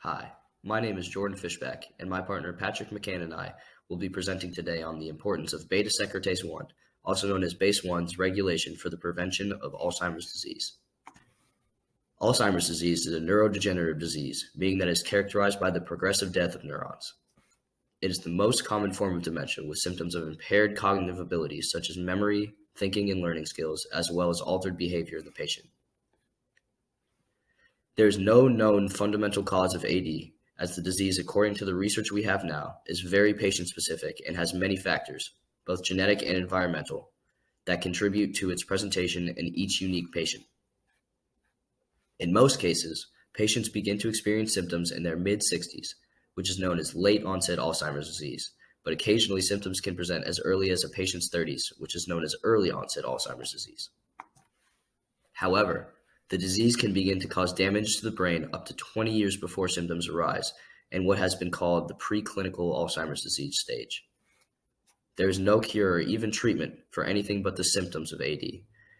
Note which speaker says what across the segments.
Speaker 1: Hi, my name is Jordan Fishback, and my partner Patrick McCann and I will be presenting today on the importance of beta secretase 1, also known as BACE1's regulation for the prevention of Alzheimer's disease. Alzheimer's disease is a neurodegenerative disease, meaning that it is characterized by the progressive death of neurons. It is the most common form of dementia with symptoms of impaired cognitive abilities such as memory, thinking, and learning skills, as well as altered behavior of the patient. There is no known fundamental cause of AD, as the disease, according to the research we have now, is very patient-specific and has many factors, both genetic and environmental, that contribute to its presentation in each unique patient. In most cases, patients begin to experience symptoms in their mid-60s, which is known as late-onset Alzheimer's disease, but occasionally symptoms can present as early as a patient's 30s, which is known as early-onset Alzheimer's disease. However, the disease can begin to cause damage to the brain up to 20 years before symptoms arise in what has been called the preclinical Alzheimer's disease stage. There is no cure or even treatment for anything but the symptoms of AD,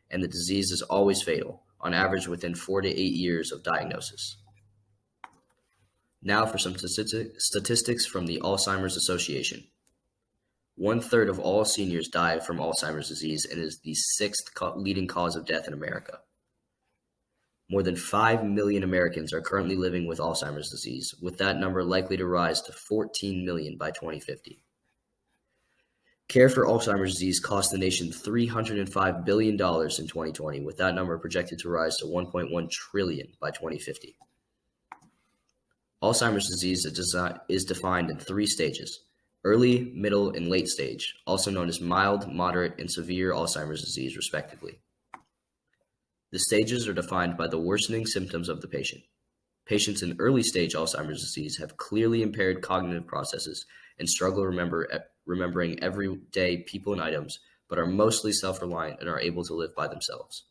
Speaker 1: and the disease is always fatal, on average within 4 to 8 years of diagnosis. Now for some statistics from the Alzheimer's Association. 1/3 of all seniors die from Alzheimer's disease and is the sixth leading cause of death in America. More than 5 million Americans are currently living with Alzheimer's disease, with that number likely to rise to 14 million by 2050. Care for Alzheimer's disease cost the nation $305 billion in 2020, with that number projected to rise to $1.1 trillion by 2050. Alzheimer's disease is defined in 3 stages: early, middle, and late stage, also known as mild, moderate, and severe Alzheimer's disease, respectively. The stages are defined by the worsening symptoms of the patient. Patients in early-stage Alzheimer's disease have clearly impaired cognitive processes and struggle remembering everyday people and items, but are mostly self-reliant and are able to live by themselves.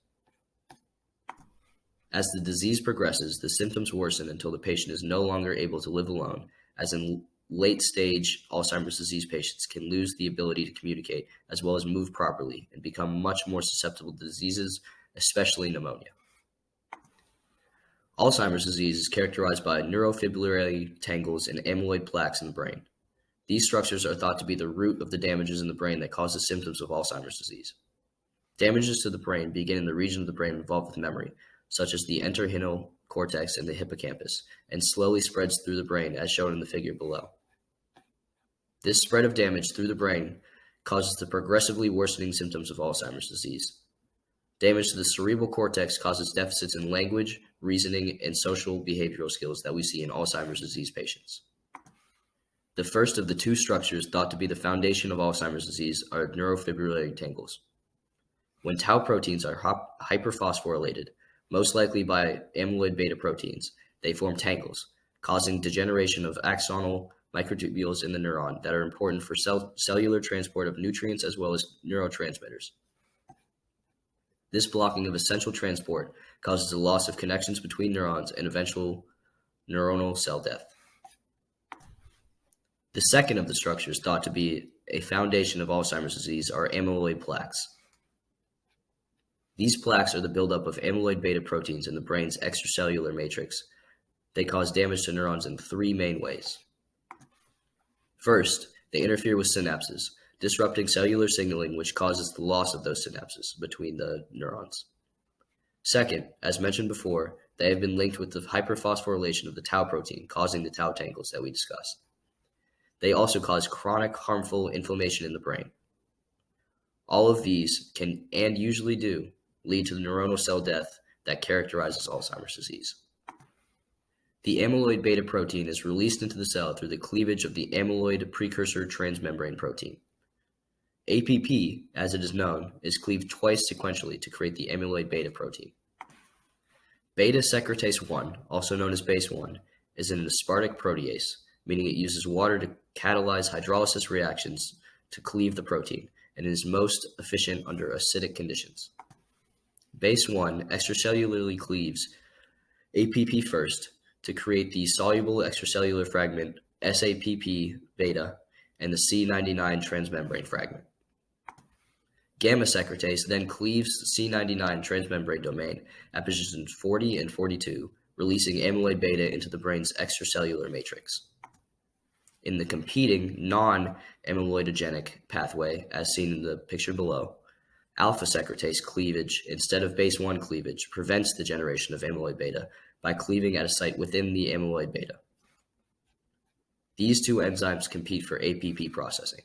Speaker 1: As the disease progresses, the symptoms worsen until the patient is no longer able to live alone, as in late-stage Alzheimer's disease patients can lose the ability to communicate as well as move properly and become much more susceptible to diseases, especially pneumonia. Alzheimer's disease is characterized by neurofibrillary tangles and amyloid plaques in the brain. These structures are thought to be the root of the damages in the brain that cause the symptoms of Alzheimer's disease. Damages to the brain begin in the region of the brain involved with memory, such as the entorhinal cortex and the hippocampus, and slowly spreads through the brain as shown in the figure below. This spread of damage through the brain causes the progressively worsening symptoms of Alzheimer's disease. Damage to the cerebral cortex causes deficits in language, reasoning, and social behavioral skills that we see in Alzheimer's disease patients. The first of the 2 structures thought to be the foundation of Alzheimer's disease are neurofibrillary tangles. When tau proteins are hyperphosphorylated, most likely by amyloid beta proteins, they form tangles, causing degeneration of axonal microtubules in the neuron that are important for cellular transport of nutrients as well as neurotransmitters. This blocking of essential transport causes the loss of connections between neurons and eventual neuronal cell death. The second of the structures thought to be a foundation of Alzheimer's disease are amyloid plaques. These plaques are the buildup of amyloid beta proteins in the brain's extracellular matrix. They cause damage to neurons in 3 main ways. First, they interfere with synapses, disrupting cellular signaling, which causes the loss of those synapses between the neurons. Second, as mentioned before, they have been linked with the hyperphosphorylation of the tau protein, causing the tau tangles that we discussed. They also cause chronic harmful inflammation in the brain. All of these can, and usually do, lead to the neuronal cell death that characterizes Alzheimer's disease. The amyloid beta protein is released into the cell through the cleavage of the amyloid precursor transmembrane protein. APP, as it is known, is cleaved twice sequentially to create the amyloid beta protein. Beta secretase 1, also known as BACE1, is an aspartic protease, meaning it uses water to catalyze hydrolysis reactions to cleave the protein, and is most efficient under acidic conditions. BACE1 extracellularly cleaves APP first to create the soluble extracellular fragment SAPP beta and the C99 transmembrane fragment. Gamma secretase then cleaves C99 transmembrane domain at positions 40 and 42, releasing amyloid beta into the brain's extracellular matrix. In the competing non-amyloidogenic pathway, as seen in the picture below, alpha secretase cleavage instead of BACE1 cleavage prevents the generation of amyloid beta by cleaving at a site within the amyloid beta. These two enzymes compete for APP processing.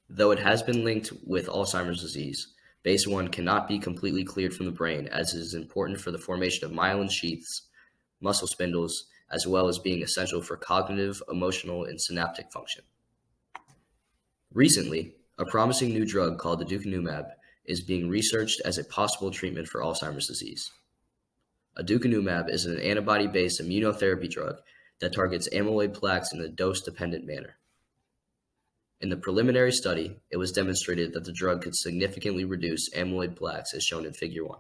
Speaker 1: Though it has been linked with Alzheimer's disease, BACE1 cannot be completely cleared from the brain, as it is important for the formation of myelin sheaths, muscle spindles, as well as being essential for cognitive, emotional, and synaptic function. Recently, a promising new drug called aducanumab is being researched as a possible treatment for Alzheimer's disease. Aducanumab is an antibody-based immunotherapy drug that targets amyloid plaques in a dose-dependent manner. In the preliminary study, it was demonstrated that the drug could significantly reduce amyloid plaques as shown in Figure 1.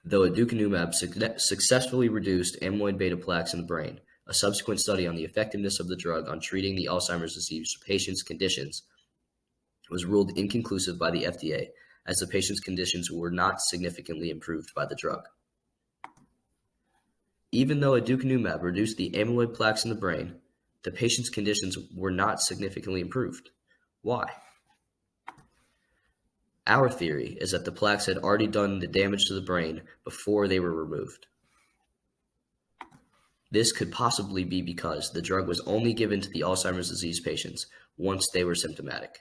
Speaker 1: Though aducanumab successfully reduced amyloid beta plaques in the brain, a subsequent study on the effectiveness of the drug on treating the Alzheimer's disease patient's conditions was ruled inconclusive by the FDA, as the patient's conditions were not significantly improved by the drug. Even though aducanumab reduced the amyloid plaques in the brain, the patient's conditions were not significantly improved. Why? Our theory is that the plaques had already done the damage to the brain before they were removed. This could possibly be because the drug was only given to the Alzheimer's disease patients once they were symptomatic.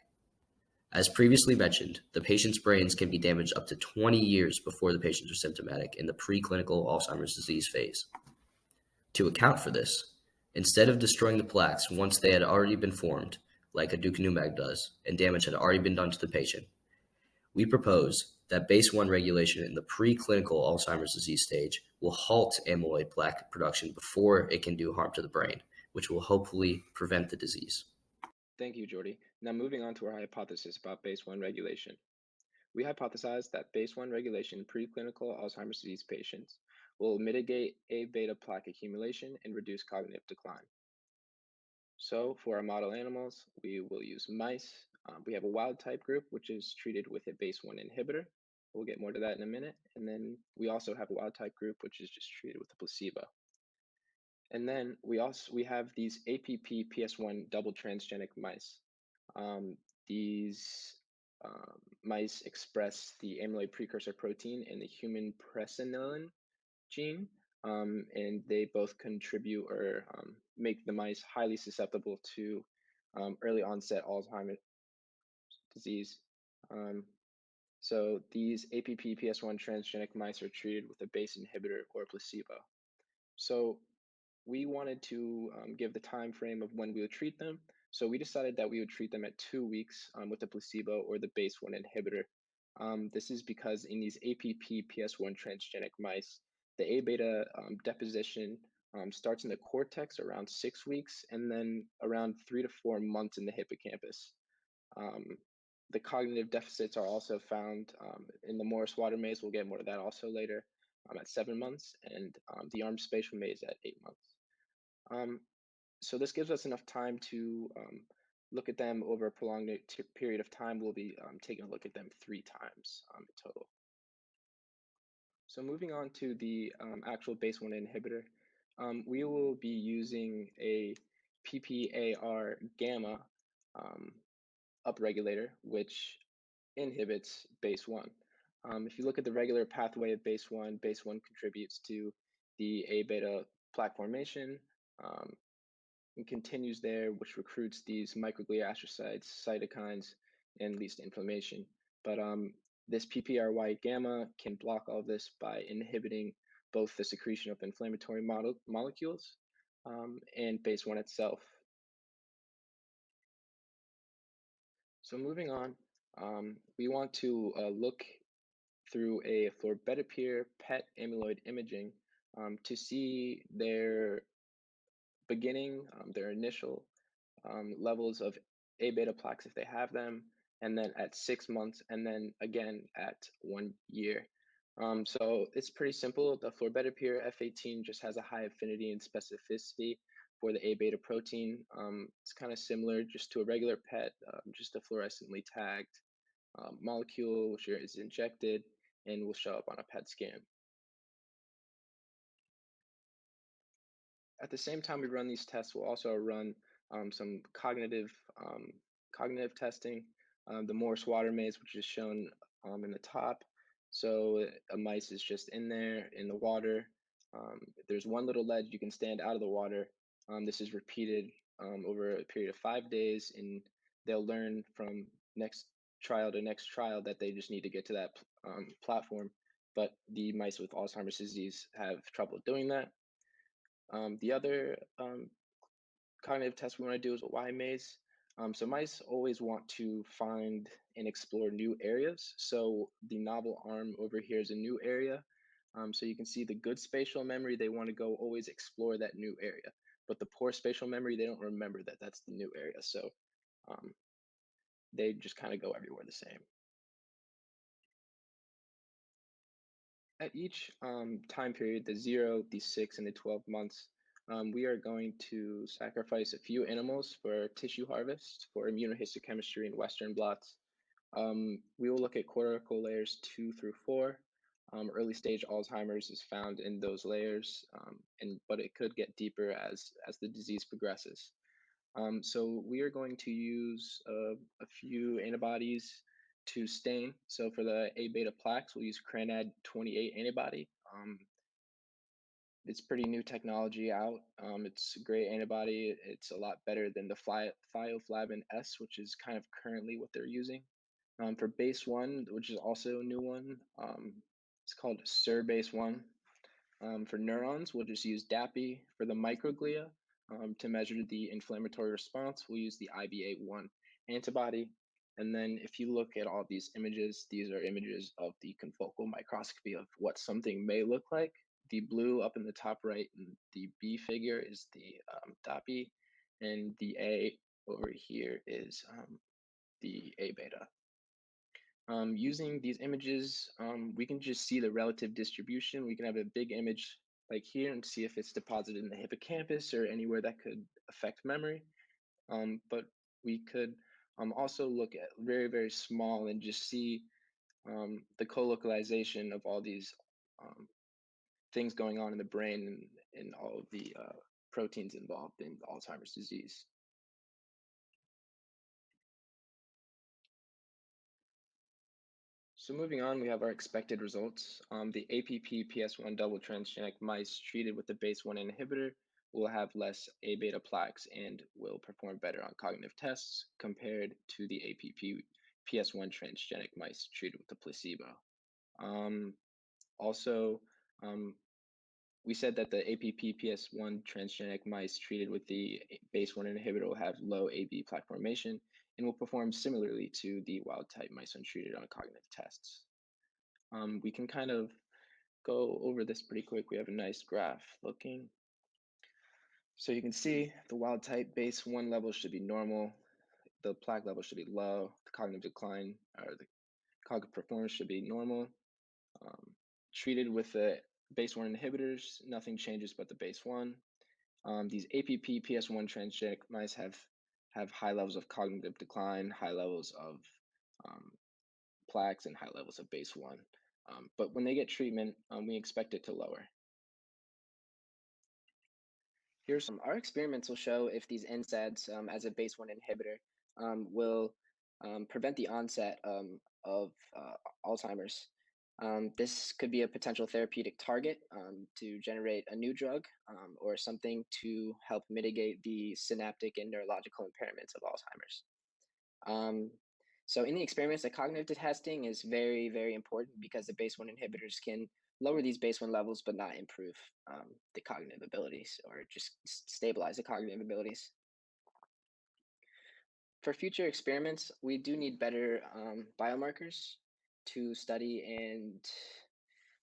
Speaker 1: As previously mentioned, the patient's brains can be damaged up to 20 years before the patients are symptomatic in the preclinical Alzheimer's disease phase. To account for this, instead of destroying the plaques once they had already been formed, like aducanumab does, and damage had already been done to the patient, we propose that BACE1 regulation in the preclinical Alzheimer's disease stage will halt amyloid plaque production before it can do harm to the brain, which will hopefully prevent the disease.
Speaker 2: Thank you, Jordy. Now moving on to our hypothesis about BACE1 regulation. We hypothesize that BACE1 regulation in preclinical Alzheimer's disease patients will mitigate A beta plaque accumulation and reduce cognitive decline. So for our model animals, we will use mice. We have a wild type group, which is treated with a BACE1 inhibitor. We'll get more to that in a minute. And then we also have a wild type group, which is just treated with a placebo. And then we have these APP PS1 double transgenic mice. These mice express the amyloid precursor protein in the human presenilin gene, and they both contribute or make the mice highly susceptible to early onset Alzheimer's disease. So these APP PS1 transgenic mice are treated with a BACE inhibitor or placebo. So we wanted to give the time frame of when we would treat them. So we decided that we would treat them at 2 weeks with the placebo or the BACE1 inhibitor. This is because in these APP PS1 transgenic mice, the A beta deposition starts in the cortex around 6 weeks and then around 3 to 4 months in the hippocampus. The cognitive deficits are also found in the Morris-Water maze. We'll get more to that also later at 7 months, and the arm spatial maze at 8 months. So this gives us enough time to look at them over a prolonged period of time. We'll be taking a look at them 3 times in total. So moving on to the actual BACE1 inhibitor, we will be using a PPAR gamma upregulator, which inhibits BACE1. If you look at the regular pathway of BACE1, BACE1 contributes to the A beta plaque formation and continues there, which recruits these microglia astrocytes, cytokines, and leads to inflammation. But this PPRY gamma can block all of this by inhibiting both the secretion of inflammatory molecules and BACE1 itself. So moving on, we want to look through a florbetapir PET amyloid imaging to see their beginning, their initial levels of A beta plaques if they have them, and then at 6 months, and then again at 1 year. So it's pretty simple. The florbetapir F18 just has a high affinity and specificity for the A beta protein. It's kind of similar just to a regular PET, just a fluorescently tagged molecule which is injected and will show up on a PET scan. At the same time we run these tests, we'll also run some cognitive testing, the Morse water maze, which is shown in the top. So a mice is just in there in the water. There's one little ledge you can stand out of the water. This is repeated over a period of 5 days, and they'll learn from next trial to next trial that they just need to get to that platform. But the mice with Alzheimer's disease have trouble doing that. The other cognitive test we want to do is a Y maze. So mice always want to find and explore new areas. So the novel arm over here is a new area. So you can see the good spatial memory, they want to go always explore that new area. But the poor spatial memory, they don't remember that that's the new area. So um, they just kind of go everywhere the same. At each time period, the 0, the 6, and the 12 months, we are going to sacrifice a few animals for tissue harvest for immunohistochemistry and Western blots. We will look at cortical layers 2 through 4. Early stage Alzheimer's is found in those layers, but it could get deeper as the disease progresses. So we are going to use a few antibodies to stain. So for the A beta plaques, we'll use Cranad 28 antibody. It's pretty new technology out. It's a great antibody. It's a lot better than the thioflavin S, which is kind of currently what they're using. For BACE1, which is also a new one, it's called BACE1. For neurons, we'll just use DAPI. For the microglia, to measure the inflammatory response, we'll use the IBA1 antibody. And then if you look at all these images, these are images of the confocal microscopy of what something may look like. The blue up in the top right and the B figure is the DAPI, and the A over here is the A beta. Using these images, we can just see the relative distribution. We can have a big image like here and see if it's deposited in the hippocampus or anywhere that could affect memory. But we could also look at very, very small and just see the co-localization of all these things going on in the brain and all of the proteins involved in Alzheimer's disease. So moving on, we have our expected results. The APP-PS1 double transgenic mice treated with the BACE1 inhibitor will have less A beta plaques and will perform better on cognitive tests compared to the APP-PS1 transgenic mice treated with the placebo. Also, we said that the APP-PS1 transgenic mice treated with the BACE1 inhibitor will have low AB plaque formation and will perform similarly to the wild type mice untreated on cognitive tests. We can kind of go over this pretty quick. We have a nice graph looking. So you can see the wild type BACE1 level should be normal. The plaque level should be low. The cognitive decline or the cognitive performance should be normal. Treated with the BACE1 inhibitors, nothing changes but the BACE1. These APP-PS1 transgenic mice have high levels of cognitive decline, high levels of plaques, and high levels of BACE1. But when they get treatment, we expect it to lower. Here's our experiments will show if these NSAIDs as a BACE1 inhibitor will prevent the onset of Alzheimer's. This could be a potential therapeutic target to generate a new drug or something to help mitigate the synaptic and neurological impairments of Alzheimer's. So in the experiments, the cognitive testing is very, very important because the BACE1 inhibitors can lower these BACE1 levels but not improve the cognitive abilities or just stabilize the cognitive abilities. For future experiments, we do need better biomarkers to study and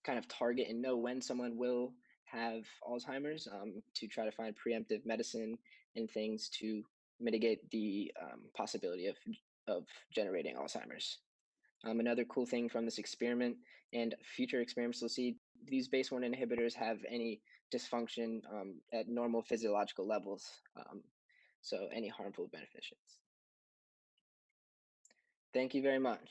Speaker 2: kind of target and know when someone will have Alzheimer's to try to find preemptive medicine and things to mitigate the possibility of generating Alzheimer's. Another cool thing from this experiment and future experiments, we'll see these BACE1 inhibitors have any dysfunction at normal physiological levels, so any harmful beneficence. Thank you very much.